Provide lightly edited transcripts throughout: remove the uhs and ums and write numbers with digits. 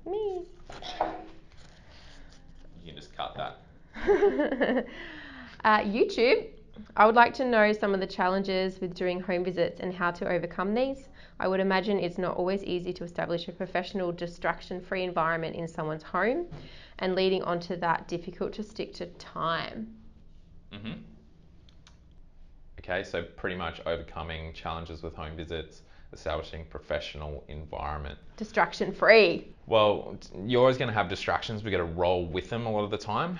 Me. You can just cut that. YouTube. I would like to know some of the challenges with doing home visits and how to overcome these. I would imagine it's not always easy to establish a professional, distraction-free environment in someone's home, and leading on to that, difficult to stick to time. Okay, so pretty much overcoming challenges with home visits, establishing professional environment. Distraction-free. Well, you're always going to have distractions. We've got to roll with them a lot of the time.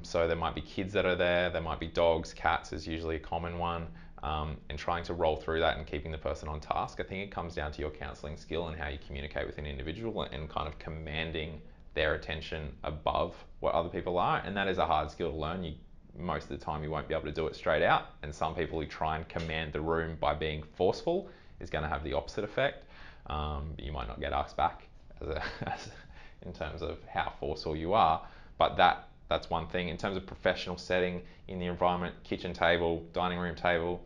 So there might be kids that are there might be dogs, cats is usually a common one. And trying to roll through that and keeping the person on task. I think it comes down to your counselling skill and how you communicate with an individual and kind of commanding their attention above what other people are. And that is a hard skill to learn. Most of the time you won't be able to do it straight out. And some people who try and command the room by being forceful is going to have the opposite effect. You might not get asked back in terms of how forceful you are. But that's one thing. In terms of professional setting in the environment, kitchen table, dining room table,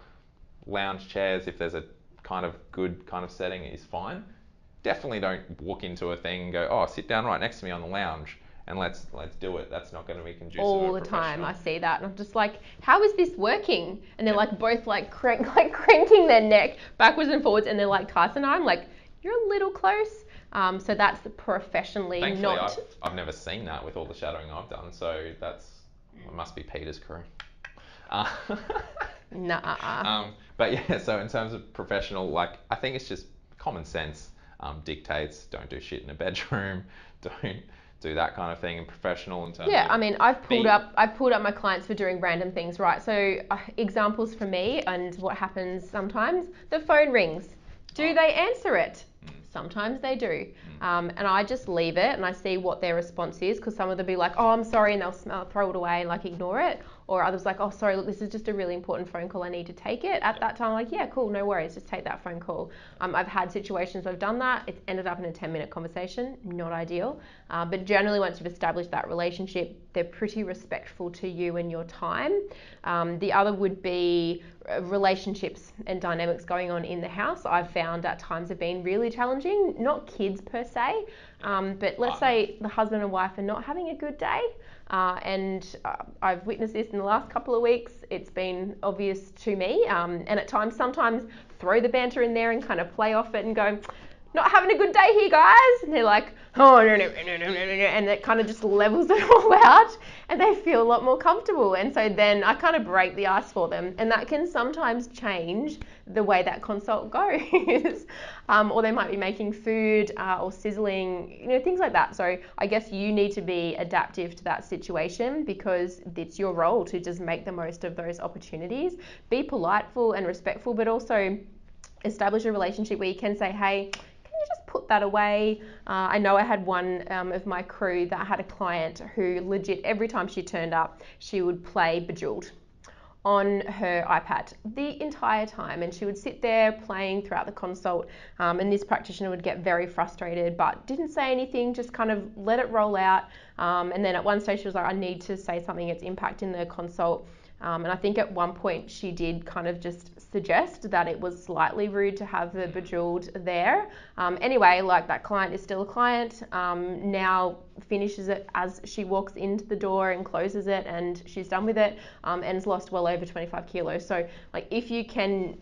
lounge chairs, if there's a kind of good kind of setting, is fine. Definitely don't walk into a thing and go, oh, sit down right next to me on the lounge and let's do it. That's not going to be conducive. All the time I see that, and I'm just like, how is this working? And they're like both cranking their neck backwards and forwards, and they're like, Tyson, I'm like, you're a little close. So that's professionally. Thankfully, not. I've never seen that with all the shadowing I've done. So it must be Peter's crew. But yeah, so in terms of professional, like, I think it's just common sense dictates. Don't do shit in a bedroom. Don't do that kind of thing. And professional in terms. Yeah, of I mean, I've pulled up my clients for doing random things, right? So examples for me and what happens sometimes: the phone rings. Do they answer it? Sometimes they do. And I just leave it and I see what their response is, because some of them be like, oh, I'm sorry, and they'll throw it away and like ignore it. Or others like, oh, sorry, look, this is just a really important phone call, I need to take it. At that time, like, yeah, cool, no worries, just take that phone call. I've had situations where I've done that. It's ended up in a 10-minute conversation, not ideal. But generally, once you've established that relationship, they're pretty respectful to you and your time. The other would be relationships and dynamics going on in the house. I've found at times have been really challenging, not kids per se, but let's say the husband and wife are not having a good day. And I've witnessed this in the last couple of weeks. It's been obvious to me, and at times, sometimes throw the banter in there and kind of play off it and go, not having a good day here, guys. And they're like, oh, no, and it kind of just levels it all out, and they feel a lot more comfortable. And so then I kind of break the ice for them, and that can sometimes change the way that consult goes. Or they might be making food or sizzling, things like that. So I guess you need to be adaptive to that situation, because it's your role to just make the most of those opportunities. Be politeful and respectful, but also establish a relationship where you can say, hey, you just put that away. I know I had one of my crew that had a client who legit every time she turned up, she would play Bejeweled on her iPad the entire time, and she would sit there playing throughout the consult, and this practitioner would get very frustrated but didn't say anything, just kind of let it roll out, and then at one stage she was like, I need to say something, it's impacting the consult. And I think at one point she did kind of just suggest that it was slightly rude to have the Bejeweled there. Anyway, like, that client is still a client, now finishes it as she walks into the door and closes it, and she's done with it, and has lost well over 25 kilos. So like, if you can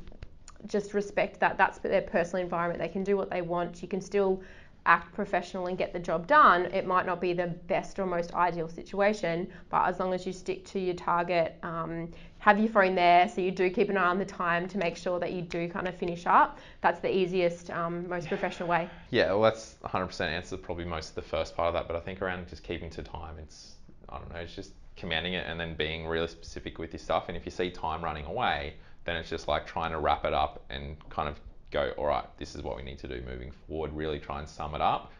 just respect that, that's their personal environment, they can do what they want, you can still act professional and get the job done. It might not be the best or most ideal situation, but as long as you stick to your target, have your phone there so you do keep an eye on the time to make sure that you do kind of finish up. That's the easiest, most professional way. Yeah, well, that's 100% answer probably most of the first part of that, but I think around just keeping to time, it's just commanding it and then being really specific with your stuff. And if you see time running away, then it's just like trying to wrap it up and kind of go, all right, this is what we need to do moving forward, really try and sum it up.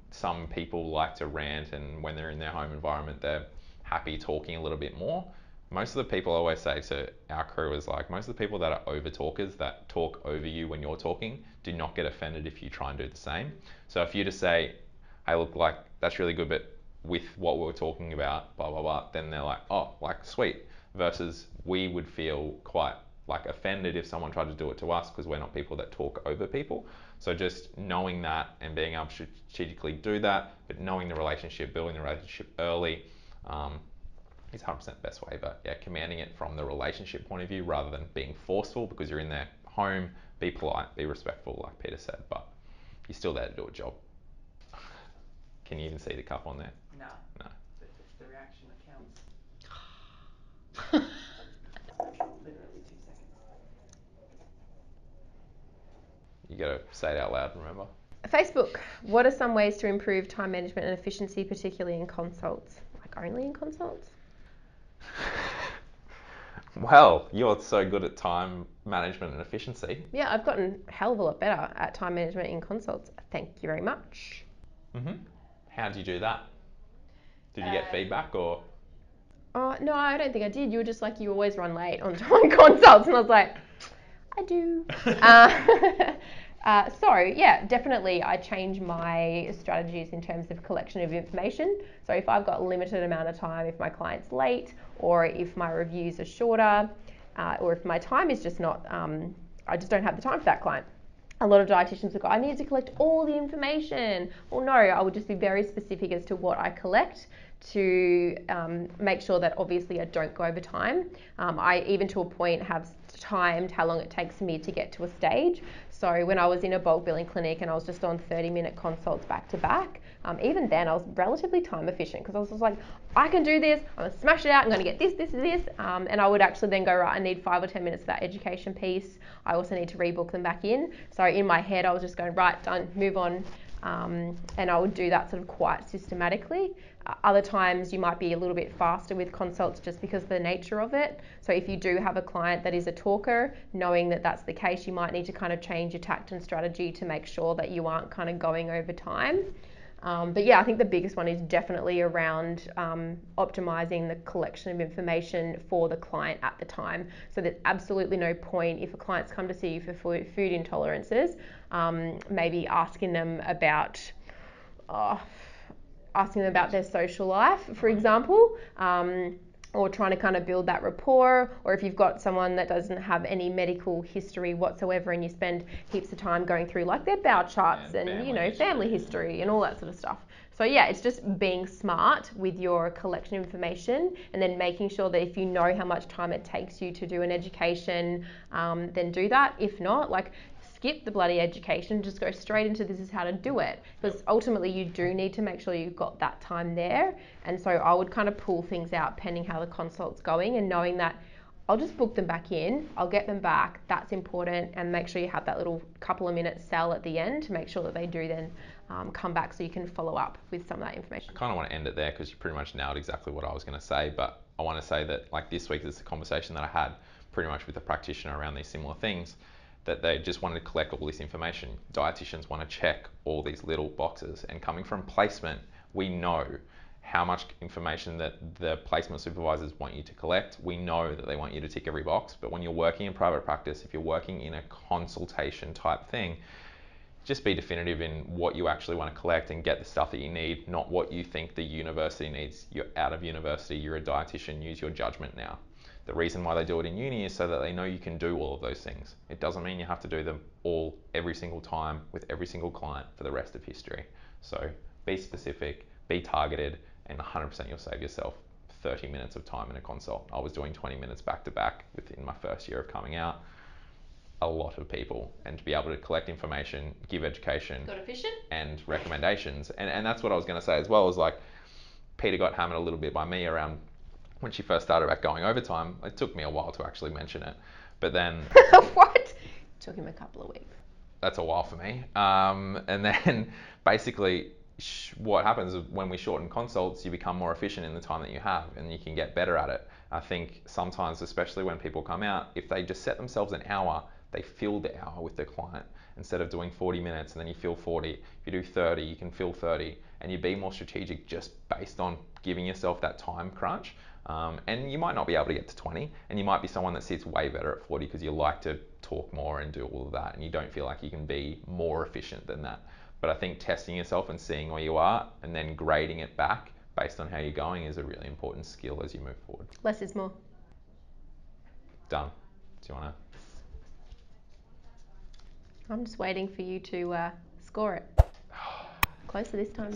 Some people like to rant, and when they're in their home environment, they're happy talking a little bit more. Most of the people, I always say to our crew, is like, most of the people that are over talkers, that talk over you when you're talking, do not get offended if you try and do the same. So if you just say, hey, look, like, that's really good, but with what we're talking about, blah, blah, blah, then they're like, oh, like, sweet. Versus we would feel quite like offended if someone tried to do it to us because we're not people that talk over people. So just knowing that and being able to strategically do that, but knowing the relationship, building the relationship early, is 100% the best way. But yeah, commanding it from the relationship point of view rather than being forceful because you're in their home. Be polite, be respectful, like Peter said, but you're still there to do a job. Can you even see the cup on there? No. No. It's the reaction that counts. Literally 2 seconds. You got to say it out loud, remember? Facebook. What are some ways to improve time management and efficiency, particularly in consults? Like only in consults? Well, you're so good at time management and efficiency. Yeah, I've gotten a hell of a lot better at time management in consults. Thank you very much. How do you do that? Did you get feedback or? No, I don't think I did. You were just like, you always run late on consults. And I was like, I do. So yeah, definitely I change my strategies in terms of collection of information. So if I've got a limited amount of time, if my client's late, or if my reviews are shorter, or if my time is just not, I just don't have the time for that client. A lot of dietitians will go, I need to collect all the information. Well, no, I would just be very specific as to what I collect to make sure that obviously I don't go over time. I even to a point have timed how long it takes me to get to a stage. So when I was in a bulk billing clinic and I was just on 30-minute consults back to back, even then I was relatively time efficient because I was just like, I can do this, I'm gonna smash it out, I'm gonna get this, and I would actually then go, right, I need 5 or 10 minutes for that education piece. I also need to rebook them back in. So in my head, I was just going, right, done, move on. And I would do that sort of quite systematically. Other times you might be a little bit faster with consults just because of the nature of it. So if you do have a client that is a talker, knowing that that's the case, you might need to kind of change your tact and strategy to make sure that you aren't kind of going over time. But yeah, I think the biggest one is definitely around optimizing the collection of information for the client at the time. So there's absolutely no point if a client's come to see you for food intolerances, maybe asking them about their social life, for example. Or trying to kind of build that rapport, or if you've got someone that doesn't have any medical history whatsoever and you spend heaps of time going through like their bowel charts and family history and all that sort of stuff. So yeah, it's just being smart with your collection of information and then making sure that if you know how much time it takes you to do an education, then do that. If not, like skip the bloody education, just go straight into this is how to do it, because ultimately you do need to make sure you've got that time there. And so I would kind of pull things out pending how the consult's going and knowing that I'll just book them back in, I'll get them back, that's important, and make sure you have that little couple of minutes cell at the end to make sure that they do then come back so you can follow up with some of that information. I kind of want to end it there because you pretty much nailed exactly what I was going to say, but I want to say that like this week there's a conversation that I had pretty much with a practitioner around these similar things, that they just wanted to collect all this information. Dietitians want to check all these little boxes, and coming from placement, we know how much information that the placement supervisors want you to collect. We know that they want you to tick every box, but when you're working in private practice, if you're working in a consultation type thing, just be definitive in what you actually want to collect and get the stuff that you need, not what you think the university needs. You're out of university, you're a dietitian, use your judgment now. The reason why they do it in uni is so that they know you can do all of those things. It doesn't mean you have to do them all every single time with every single client for the rest of history. So be specific, be targeted, and 100% you'll save yourself 30 minutes of time in a consult. I was doing 20 minutes back to back within my first year of coming out. A lot of people, and to be able to collect information, give education, Got efficient? And recommendations. And that's what I was going to say as well, is like Peter got hammered a little bit by me around when she first started about going overtime. It took me a while to actually mention it, but then What? It took him a couple of weeks. That's a while for me. And then basically what happens is when we shorten consults, you become more efficient in the time that you have and you can get better at it. I think sometimes, especially when people come out, if they just set themselves an hour, they fill the hour with their client instead of doing 40 minutes and then you fill 40. If you do 30, you can fill 30, and you be more strategic just based on giving yourself that time crunch. And you might not be able to get to 20, and you might be someone that sits way better at 40 because you like to talk more and do all of that, and you don't feel like you can be more efficient than that. But I think testing yourself and seeing where you are and then grading it back based on how you're going is a really important skill as you move forward. Less is more. Done. Do you want to? I'm just waiting for you to score it. Closer this time.